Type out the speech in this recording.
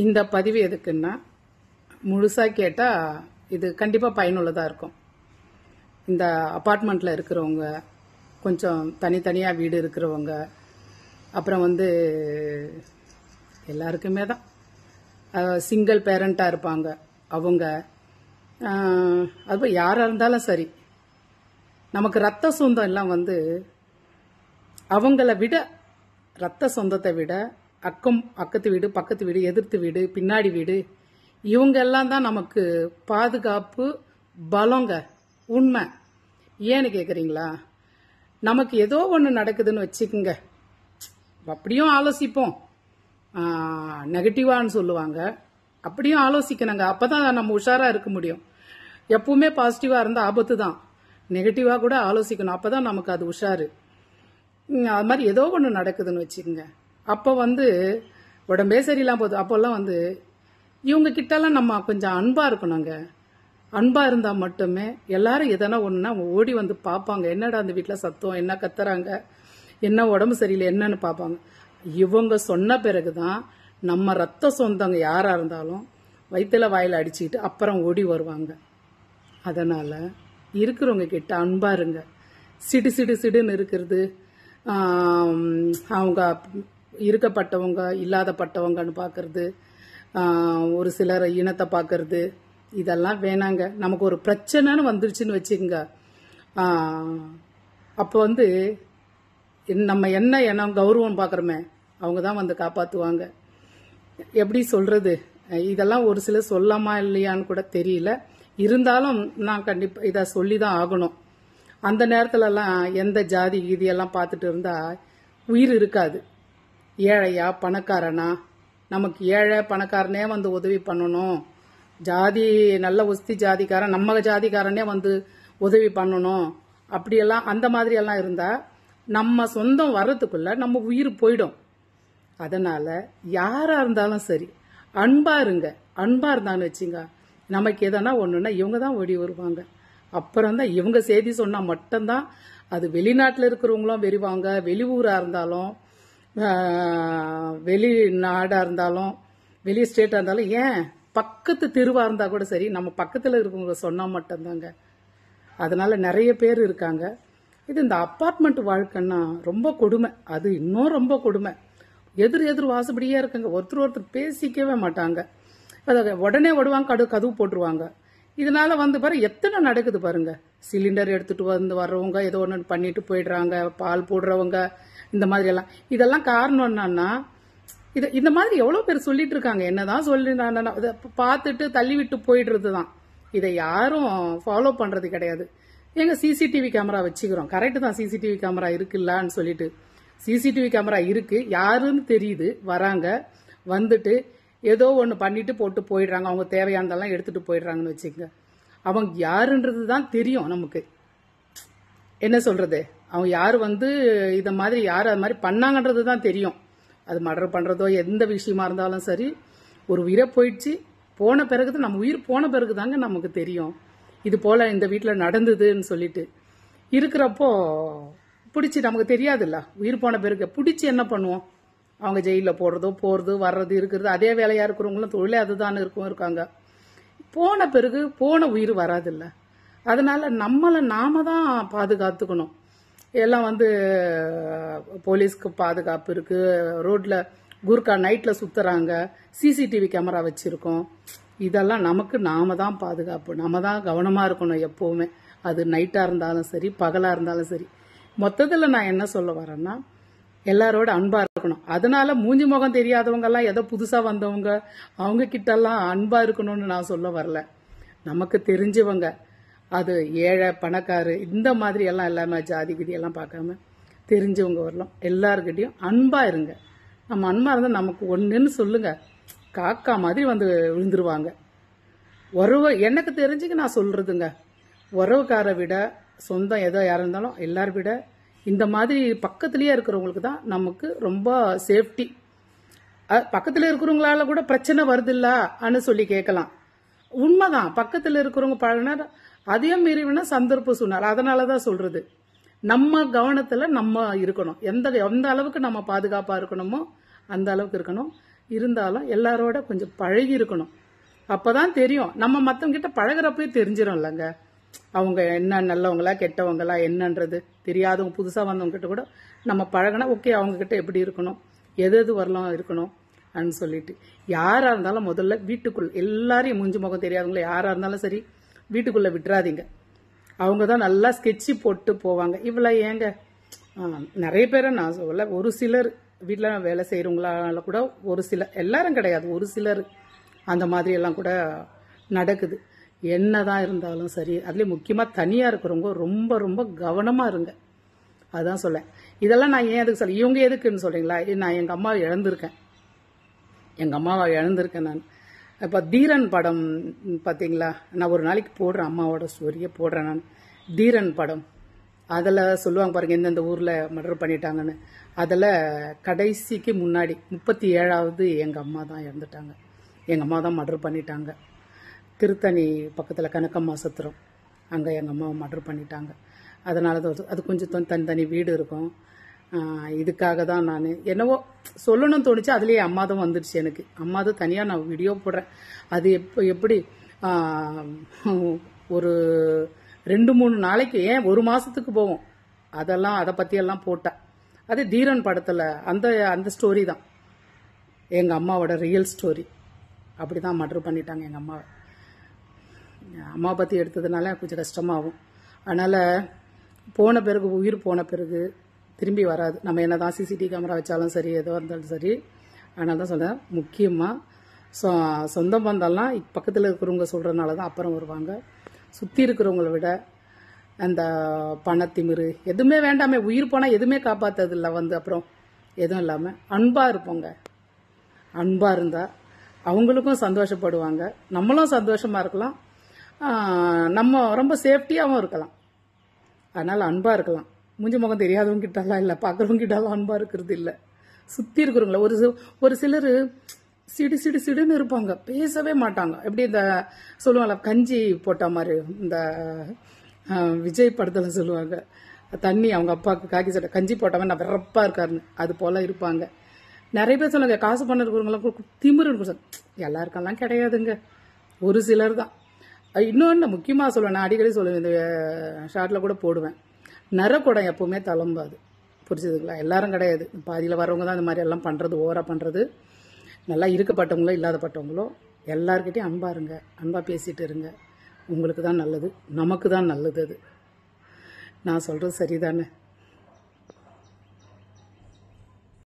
இந்த பதிவு எதுக்குன்னா, முழுசா கேட்டா இது கண்டிப்பா பயனுள்ளதா இருக்கும். இந்த அபார்ட்மெண்ட்ல இருக்கிறவங்க, கொஞ்சம் தனித்தனியா வீடு இருக்கிறவங்க, அப்புறம் எல்லாருக்குமே தான் சிங்கிள் பேரண்டா இருப்பாங்க அவங்க, அது யாரா இருந்தாலும் சரி, நமக்கு ரத்த சொந்தம் எல்லாம் அவங்கள விட, ரத்த சொந்தத்தை விட அக்கத்து வீடு, பக்கத்து வீடு, எதிர்த்து வீடு, பின்னாடி வீடு, இவங்க எல்லாம் தான் நமக்கு பாதுகாப்பு, பலங்க. உண்மை. ஏன்னு கேக்குறீங்களா? நமக்கு ஏதோ ஒன்று நடக்குதுன்னு வச்சுக்கோங்க, அப்படியும் ஆலோசிப்போம். நெகட்டிவான்னு சொல்லுவாங்க, அப்படியும் ஆலோசிக்கணுங்க. அப்பதான் நம்ம உஷாரா இருக்க முடியும். எப்பவுமே பாசிட்டிவா இருந்தா ஆபத்து தான். நெகட்டிவா கூட ஆலோசிக்கணும், அப்பதான் நமக்கு அது உஷாரு. அது மாதிரி ஏதோ ஒன்று நடக்குதுன்னு வச்சுக்கோங்க, அப்போ உடம்பே சரியில்லாம போகுது. அப்போல்லாம் இவங்க கிட்டலாம் நம்ம கொஞ்சம் அன்பா இருக்கணுங்க. அன்பா இருந்தா மட்டுமே எல்லாரும் எதனா ஒண்ணுனா ஓடி பார்ப்பாங்க. என்னடா அந்த வீட்டுல சத்தம், என்ன கத்துறாங்க, என்ன உடம்பு சரியில்லை, என்னன்னு பார்ப்பாங்க. இவங்க சொன்ன பிறகுதான் நம்ம ரத்த சொந்தங்க யாரா இருந்தாலும் வயிற்றுல வாயில அடிச்சுக்கிட்டு அப்புறம் ஓடி வருவாங்க. அதனால இருக்கிறவங்க கிட்ட அன்பா இருங்க. சிடு சிடு சிடுன்னு இருக்கிறது, அவங்க இருக்கப்பட்டவங்க இல்லாதப்பட்டவங்கன்னு பார்க்கறது, ஒரு சிலர் இனத்தை பார்க்கறது, இதெல்லாம் வேணாங்க. நமக்கு ஒரு பிரச்சனைன்னு வந்துருச்சுன்னு வச்சுக்கோங்க, அப்போ நம்ம என்ன இனம் கௌரவம் பார்க்குறோமே, அவங்க தான் காப்பாற்றுவாங்க. எப்படி சொல்றது, இதெல்லாம் ஒரு சிலர் சொல்லாமா இல்லையான்னு கூட தெரியல. இருந்தாலும் நான் கண்டிப்பாக இதை சொல்லி தான் ஆகணும். அந்த நேரத்துலலாம் எந்த ஜாதி கீதியெல்லாம் பார்த்துட்டு இருந்தா உயிர் இருக்காது. ஏழையா பணக்காரனா, நமக்கு ஏழை பணக்காரனே உதவி பண்ணணும், ஜாதி நல்ல உஸ்தி ஜாதிக்காரன் நம்ம ஜாதிக்காரனே உதவி பண்ணணும், அப்படியெல்லாம் அந்த மாதிரி எல்லாம் இருந்தா நம்ம சொந்தம் வர்றதுக்குள்ள நம்ம உயிர் போயிடும். அதனால யாரா இருந்தாலும் சரி அன்பா இருங்க. அன்பா இருந்தான்னு வச்சுங்க, நமக்கு எதனா ஒண்ணுன்னா இவங்க தான் ஓடி வருவாங்க. அப்புறம் தான் இவங்க செய்தி சொன்னா மட்டும்தான் அது வெளிநாட்டில் இருக்கிறவங்களும் வருவாங்க. வெளியூரா இருந்தாலும், வெளிநாடா இருந்தாலும், வெளி ஸ்டேட்டா இருந்தாலும், ஏன் பக்கத்து தெருவா இருந்தா கூட சரி, நம்ம பக்கத்துல இருக்கவங்க சொன்னா மட்டும்தாங்க. அதனால நிறைய பேர் இருக்காங்க. இந்த அப்பார்ட்மெண்ட் வாழ்க்கைன்னா ரொம்ப கொடுமை. அது இன்னும் ரொம்ப கொடுமை. எதிர் வாசப்படியே இருக்குங்க. ஒருத்தர் பேசிக்கவே மாட்டாங்க. உடனே ஓடுவாங்க, கதவு போட்டுருவாங்க. இதனால பாரு எத்தனை நடக்குது பாருங்க. சிலிண்டர் எடுத்துட்டு வர்றவங்க ஏதோ ஒன்று பண்ணிட்டு போயிடுறாங்க, பால் போடுறவங்க, இந்த மாதிரி எல்லாம். இதெல்லாம் காரணம் என்னன்னா, இந்த மாதிரி எவ்வளவு பேர் சொல்லிட்டு இருக்காங்க. என்னதான் சொல்லி பார்த்துட்டு தள்ளி விட்டு போயிடுறது தான். இதை யாரும் ஃபாலோ பண்றது கிடையாது. எங்க சிசிடிவி கேமரா வச்சுக்கிறோம், கரெக்ட் தான். சிசிடிவி கேமரா இருக்குல்லான்னு சொல்லிட்டு சிசிடிவி கேமரா இருக்கு, யாருன்னு தெரியுது, வராங்க, ஏதோ ஒன்று பண்ணிட்டு போட்டு போயிடுறாங்க. அவங்க தேவையானதெல்லாம் எடுத்துட்டு போயிடுறாங்கன்னு வச்சுக்கோங்க. அவங்க யாருன்றது தான் தெரியும் நமக்கு. என்ன சொல்றது, அவங்க யாரு இத மாதிரி யாரு அது மாதிரி பண்ணாங்கன்றது தான் தெரியும். அது மர்டர் பண்றதோ எந்த விஷயமா இருந்தாலும் சரி, ஒரு உயிரை போயிடுச்சு, போன பிறகுதான், நம்ம உயிர் போன பிறகுதாங்க நமக்கு தெரியும் இது போல இந்த வீட்டில் நடந்ததுன்னு சொல்லிட்டு. இருக்கிறப்போ பிடிச்சி நமக்கு தெரியாதுல்ல. உயிர் போன பிறகு பிடிச்சி என்ன பண்ணுவோம், அவங்க ஜெயிலில் போடுறதோ போறது வர்றது இருக்கிறது, அதே வேலையா இருக்கிறவங்களும் தொழிலே அதுதான் இருக்காங்க. போன பிறகு போன உயிர் வராதில்ல. அதனால நாம தான் பாதுகாத்துக்கணும். எல்லாம் போலீஸ்க்கு பாதுகாப்பு இருக்கு, ரோட்ல கூர்க்கா நைட்ல சுத்துறாங்க, சிசிடிவி கேமரா வச்சிருக்கோம். இதெல்லாம் நமக்கு நாம தான் பாதுகாப்பு. நம்ம தான் கவனமா இருக்கணும் எப்பவுமே. அது நைட்டா இருந்தாலும் சரி, பகலா இருந்தாலும் சரி. மொத்தத்துல நான் என்ன சொல்ல வரேன்னா, எல்லாரோட அன்பா இருக்கணும். அதனால மூஞ்சி முகம் தெரியாதவங்க எல்லாம் ஏதோ புதுசா வந்தவங்க அவங்க கிட்ட எல்லாம் அன்பா இருக்கணும்னு நான் சொல்ல வரல. நமக்கு தெரிஞ்சவங்க, அது ஏழை பணக்காரு இந்த மாதிரி எல்லாம் எல்லாமே ஜாதி கிதி எல்லாம் பார்க்காம தெரிஞ்சவங்க வரலாம், எல்லாருக்கிட்டையும் அன்பா இருங்க. நம்ம அன்பா இருந்தா நமக்கு ஒண்ணுன்னு சொல்லுங்க, காக்கா மாதிரி விழுந்துருவாங்க. உறவு எனக்கு தெரிஞ்சுக்க நான் சொல்றதுங்க, உறவுக்கார விட சொந்தம் ஏதோ யாரா இருந்தாலும் எல்லாரும் விட இந்த மாதிரி பக்கத்திலேயே இருக்கிறவங்களுக்கு தான் நமக்கு ரொம்ப சேஃப்டி. பக்கத்துல இருக்கிறவங்களால கூட பிரச்சனை வருதில்லான்னு சொல்லி கேட்கலாம். உண்மைதான், பக்கத்துல இருக்கிறவங்க பழகினா அதே மீறி வேணா சந்தர்ப்ப சூழ்நிலை. அதனாலதான் சொல்றது, நம்ம கவனத்துல நம்ம இருக்கணும். எந்த அளவுக்கு நம்ம பாதுகாப்பா இருக்கணுமோ அந்த அளவுக்கு இருக்கணும். இருந்தாலும் எல்லாரோட கொஞ்சம் பழகி இருக்கணும். அப்பதான் தெரியும். நம்ம மற்றவங்க கிட்ட பழகிறப்பே தெரிஞ்சிடும் இல்லைங்க, அவங்க என்ன நல்லவங்களா கெட்டவங்களா என்னன்றது. தெரியாதவங்க புதுசாக வந்தவங்க கிட்ட கூட நம்ம பழகினா ஓகே, அவங்க கிட்ட எப்படி இருக்கணும், எது எது வரலாம் இருக்கணும் அப்படின்னு சொல்லிட்டு. யாராக இருந்தாலும் முதல்ல வீட்டுக்குள்ள எல்லாரையும் மூஞ்சி முகம் தெரியாதவங்கள யாராக இருந்தாலும் சரி வீட்டுக்குள்ளே விட்டுறாதீங்க. அவங்க தான் நல்லா ஸ்கெட்சி போட்டு போவாங்க. இவ்வளோ ஏங்க நிறைய பேரை நான் சொல்ல, ஒரு சிலர் வீட்டில் வேலை செய்கிறவங்களால கூட ஒரு சிலர், எல்லாரும் கிடையாது, ஒரு சிலர் அந்த மாதிரி எல்லாம் கூட நடக்குது. என்னதான் இருந்தாலும் சரி, அதுலேயும் முக்கியமாக தனியாக இருக்கிறவங்க ரொம்ப ரொம்ப கவனமாக இருங்க. அதுதான் சொல்ல. இதெல்லாம் நான் ஏன் எதுக்கு சொல்ல, இவங்க எதுக்குன்னு சொல்கிறீங்களா? நான் எங்கள் அம்மாவை இழந்திருக்கேன். நான் இப்போ தீரன் படம் பார்த்தீங்களா? நான் ஒரு நாளைக்கு போடுறேன், அம்மாவோட ஸ்டோரியை போடுறேன் நான். தீரன் படம் அதில் சொல்லுவாங்க பாருங்கள், எந்தெந்த ஊரில் மர்டர் பண்ணிட்டாங்கன்னு. அதில் கடைசிக்கு முன்னாடி 37வது எங்கள் அம்மா தான் இறந்துட்டாங்க. எங்கள் அம்மா தான் மர்டர் பண்ணிட்டாங்க. திருத்தணி பக்கத்தில் கனக்கம்மா சத்திரம், அங்கே எங்கள் அம்மாவை மர்டர் பண்ணிட்டாங்க. அதனால தான் அது கொஞ்சம் தனித்தனி வீடு இருக்கும். இதுக்காக தான் நான் என்னவோ சொல்லணும்னு தோணுச்சு. அதுலேயே அம்மா தான் வந்துடுச்சு எனக்கு. அம்மா தான் தனியாக நான் வீடியோ போடுறேன். அது எப்படி ஒரு 2-3 நாளைக்கு, ஏன் 1 மாதத்துக்கு போவோம். அதை பற்றியெல்லாம் போட்டேன். அது தீரன் படத்தில் அந்த ஸ்டோரி தான் எங்கள் அம்மாவோட ரியல் ஸ்டோரி. அப்படி தான் மர்டர் பண்ணிட்டாங்க எங்கள் அம்மாவை. அம்மாவை பற்றி எடுத்ததுனால கொஞ்சம் கஷ்டமாகும். அதனால் போன பிறகு, உயிர் போன பிறகு திரும்பி வராது. நம்ம என்ன தான் சிசிடிவி கேமரா வச்சாலும் சரி, எதுவாக இருந்தாலும் சரி. அதனால தான் சொல்கிறேன், முக்கியமாக சொந்த பந்தம்லாம் பக்கத்தில் இருக்கிறவங்க சொல்கிறதுனால தான் அப்புறம் வருவாங்க. சுற்றி இருக்கிறவங்கள விட அந்த பணத்திமிரு எதுவுமே வேண்டாமே. உயிர் போனால் எதுவுமே காப்பாற்றது இல்லை. அப்புறம் எதுவும் இல்லாமல் அன்பாக இருப்போங்க. அன்பாக இருந்தால் அவங்களுக்கும் சந்தோஷப்படுவாங்க, நம்மளும் சந்தோஷமாக இருக்கலாம், நம்ம ரொம்ப சேஃப்டியாகவும் இருக்கலாம். அதனால் அன்பாக இருக்கலாம். மூஞ்சி முகம் தெரியாதவங்க கிட்டலாம் இல்லை, பார்க்குறவங்க கிட்டாலும் அன்பாக இருக்கிறது இல்லை. சுற்றி இருக்கிறவங்கள ஒரு சிலர் சிடுன்னு இருப்பாங்க, பேசவே மாட்டாங்க. எப்படி இந்த சொல்லுவாங்கல்ல, கஞ்சி போட்ட மாதிரி, இந்த விஜய் படத்தில் சொல்லுவாங்க, தண்ணி அவங்க அப்பாவுக்கு காக்கி சட்டை கஞ்சி போட்டவன் நான் வெறப்பாக இருக்காருன்னு, அது போல் இருப்பாங்க. நிறைய பேர் சொல்லுவாங்க, காசு பண்ண இருக்கிறவங்களாம் திமிரு இருக்கும் சார். எல்லாருக்கெல்லாம் கிடையாதுங்க, ஒரு சிலர் தான். இன்னொன்று முக்கியமாக சொல்லுவேன், நான் அடிக்கடி சொல்லுவேன், இந்த ஷார்ட்டில் கூட போடுவேன், நரக்குடம் எப்பவுமே தளம்பாது. புரிச்சுதுங்களா? எல்லாரும் கிடையாது, பாதியில் வரவங்க தான் இந்த மாதிரி எல்லாம் பண்ணுறது, ஓவராக பண்ணுறது. நல்லா இருக்கப்பட்டவங்களோ இல்லாதப்பட்டவங்களோ எல்லார்கிட்டையும் அன்பாக இருங்க, அன்பாக பேசிகிட்டு இருங்க. உங்களுக்கு தான் நல்லது, நமக்கு தான் நல்லது. அது நான் சொல்கிறது சரிதானே?